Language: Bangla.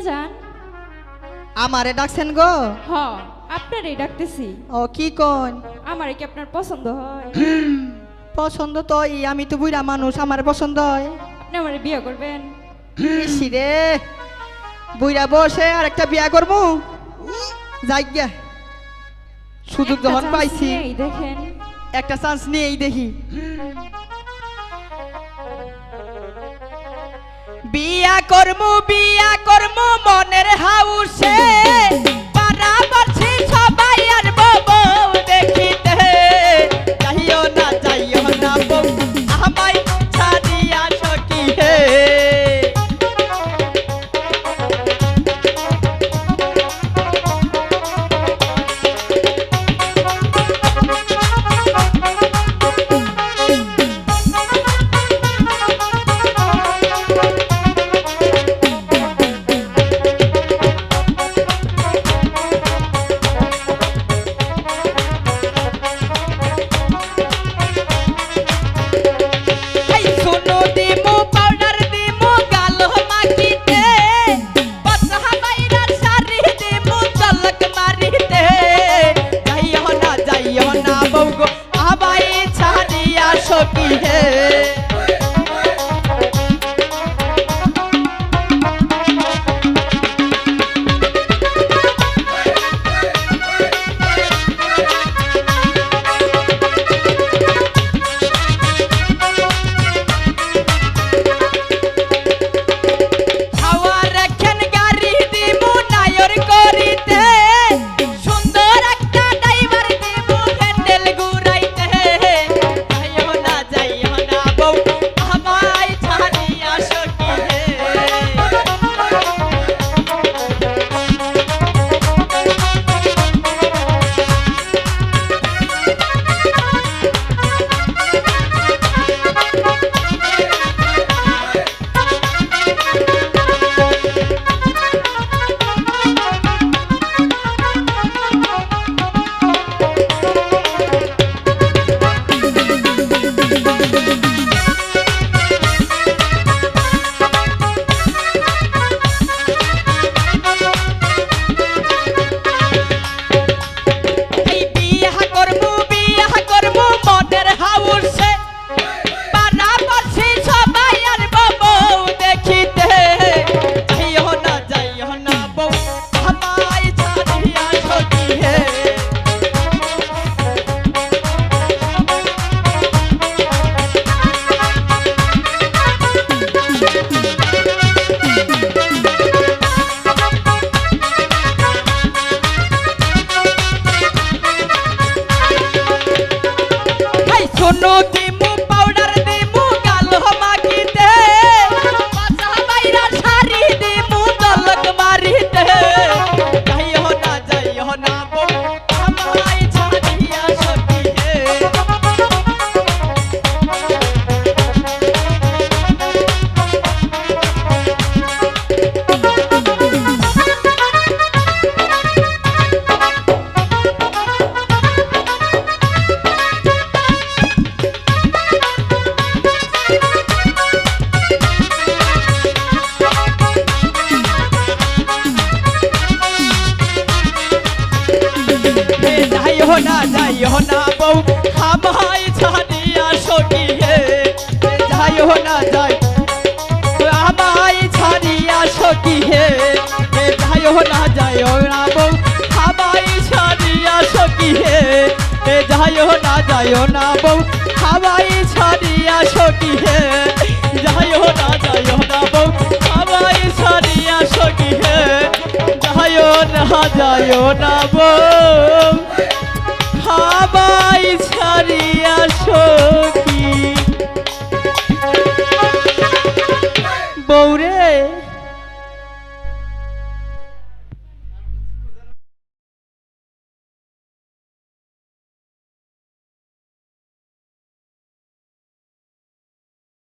যান আমারে ডাকছেন গো? হ আপনারই ডাকতেছি। ও কি কোন? আমারে কি আপনার পছন্দ হয়? পছন্দ তো আমি তো বুড়া মানুষ, আমার পছন্দ হয়। আপনি আমারে বিয়ে করবেন? ইসি রে, বুড়া বসে আর একটা বিয়া করবো, যাই গিয়া সুযোগ একটা যখন chance পাইছি নিয়েই দেখেন। একটা চান্স নিয়েই দেখি। বিয়া করমু মনের হাউসে, পাড়া পড়ছি সবাই আর বউ দেখিতে, যাইও না বউ আমায় ছাড়িয়া সখী হে। সখী হে যাইও না বউ আমায় ছাড়িয়া সখী হে, যাইও না আমায় ছাড়িয়া সখী হে, যাইও না বউ আমায় ছাড়িয়া সখী হে, যাইও না বউ আমায় ছাড়িয়া সখী হে, যাইও না বউ আমায় ছাড়িয়া সখী হে, যাইও না বউ আমায় ছাড়িয়া সখী। বউরে